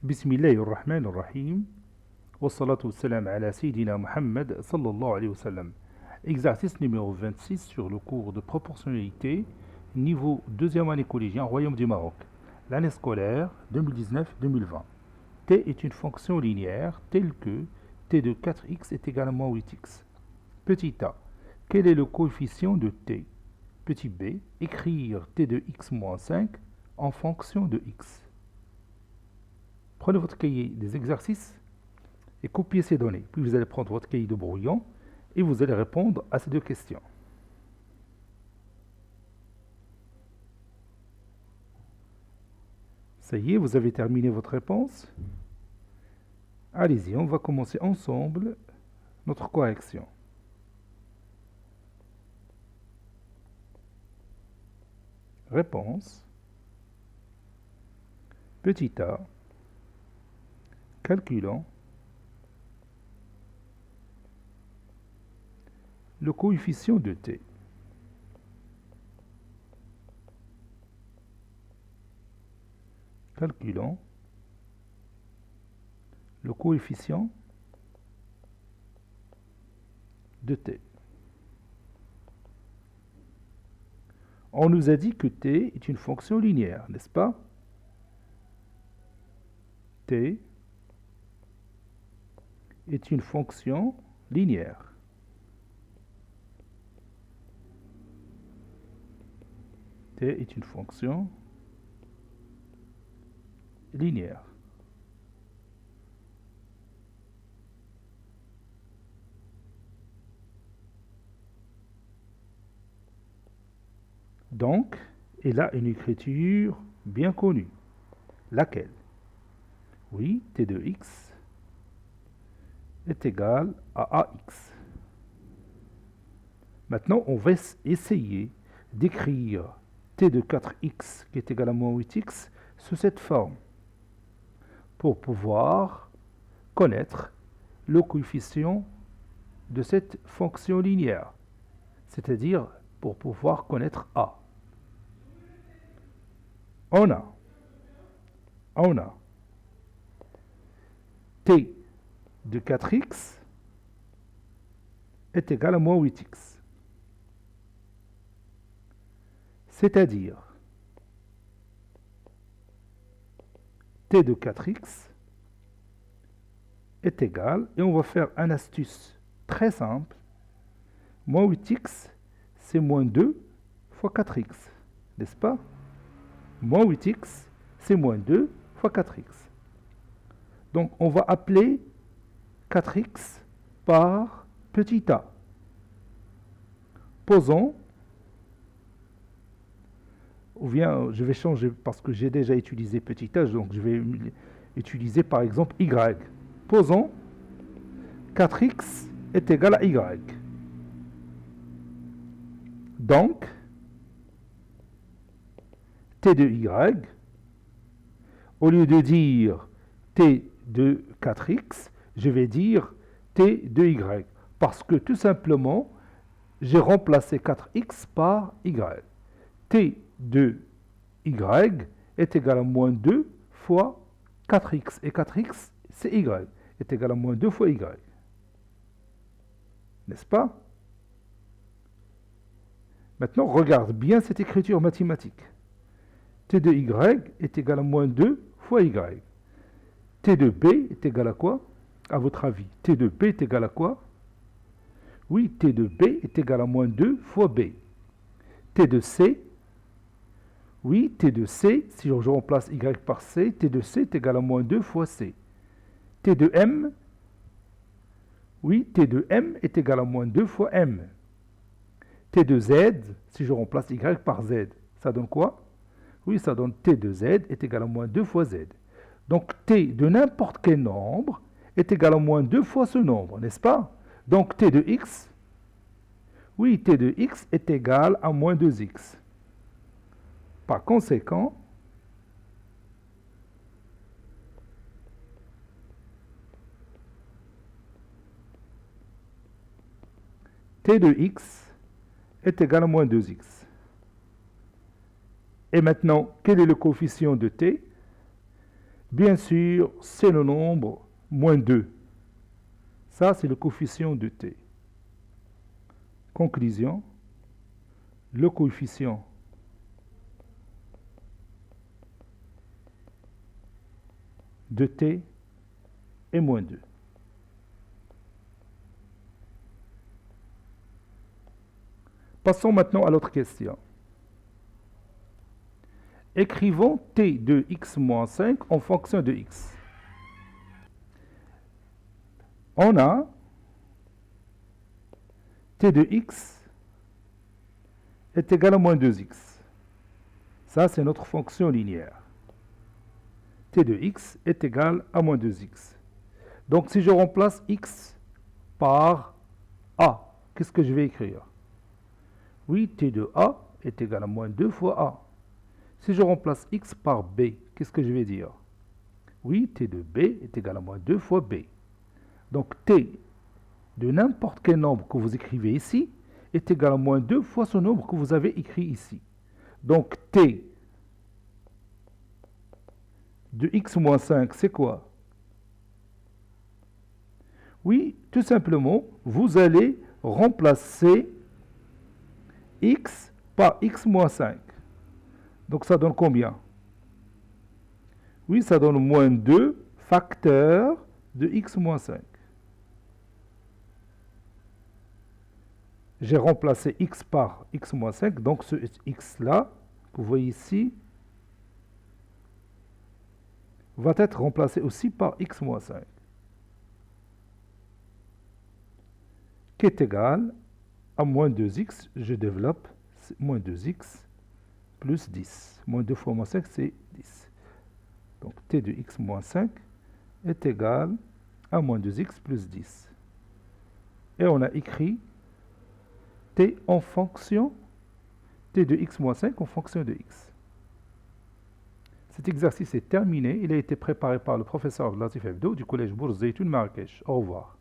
Bismillahirrahmanirrahim. Wassalatu wassalam ala Sayyidina Muhammad sallallahu alayhi wa sallam. Exercice numéro 26 sur le cours de proportionnalité, niveau deuxième année collégien, Royaume du Maroc. L'année scolaire 2019-2020. T est une fonction linéaire telle que t de 4x est également 8x. Petit a. Quel est le coefficient de t? Petit b. Écrire t de x moins 5 en fonction de x. Prenez votre cahier des exercices et copiez ces données. Puis vous allez prendre votre cahier de brouillon et vous allez répondre à ces deux questions. Ça y est, vous avez terminé votre réponse. Allez-y, on va commencer ensemble notre correction. Réponse. Petit a. Calculons le coefficient de t. Calculons le coefficient de t. On nous a dit que t est une fonction linéaire, n'est-ce pas? T est une fonction linéaire. T est une fonction linéaire. Donc, elle a une écriture bien connue. Laquelle? Oui, t de x est égal à ax. Maintenant, on va essayer d'écrire t de 4x qui est égal à moins 8x sous cette forme pour pouvoir connaître le coefficient de cette fonction linéaire, c'est-à-dire pour pouvoir connaître a. On a t de 4x est égal à moins 8x. C'est-à-dire t de 4x est égal, et on va faire une astuce très simple, moins 8x c'est moins 2 fois 4x, n'est-ce pas? Moins 8x c'est moins 2 fois 4x. Donc on va appeler 4x par petit a. Posons, ou bien je vais changer parce que j'ai déjà utilisé petit a, donc je vais utiliser par exemple y. Posons 4x est égal à y. Donc, t de y, au lieu de dire t de 4x, je vais dire t de y. Parce que tout simplement, j'ai remplacé 4x par y. T de y est égal à moins 2 fois 4x. Et 4x, c'est y, est égal à moins 2 fois y. N'est-ce pas? Maintenant, regarde bien cette écriture mathématique. T de y est égal à moins 2 fois y. T de b est égal à quoi? À votre avis, t de b est égal à quoi? Oui, t de b est égal à moins 2 fois b. T de c, oui, t de c, si je remplace y par c, t de c est égal à moins 2 fois c. T de m, oui, t de m est égal à moins 2 fois m. T de z, si je remplace y par z, ça donne quoi? Oui, ça donne t de z est égal à moins 2 fois z. Donc t de n'importe quel nombre est égal à moins 2 fois ce nombre, n'est-ce pas? Donc t de x, oui, t de x est égal à moins 2x. Par conséquent, t de x est égal à moins 2x. Et maintenant, quel est le coefficient de t? Bien sûr, c'est le nombre moins 2. Ça, c'est le coefficient de t. Conclusion, le coefficient de t est moins 2. Passons maintenant à l'autre question. Écrivons t de x moins 5 en fonction de x. On a t de x est égal à moins 2x. Ça, c'est notre fonction linéaire. T de x est égal à moins 2x. Donc, si je remplace x par a, qu'est-ce que je vais écrire? Oui, t de a est égal à moins 2 fois a. Si je remplace x par b, qu'est-ce que je vais dire? Oui, t de b est égal à moins 2 fois b. Donc, t de n'importe quel nombre que vous écrivez ici est égal à moins 2 fois ce nombre que vous avez écrit ici. Donc, t de x moins 5, c'est quoi? Oui, tout simplement, vous allez remplacer x par x moins 5. Donc, ça donne combien? Oui, ça donne moins 2 facteurs de x moins 5. J'ai remplacé x par x moins 5, donc ce x-là, que vous voyez ici, va être remplacé aussi par x moins 5, qui est égal à moins 2x, je développe, moins 2x plus 10. Moins 2 fois moins 5, c'est 10. Donc t de x moins 5 est égal à moins 2x plus 10. Et on a écrit t en fonction, t de x moins 5 en fonction de x. Cet exercice est terminé. Il a été préparé par le professeur Latif Hebdo du collège Bourz Zeytoun Marrakech. Au revoir.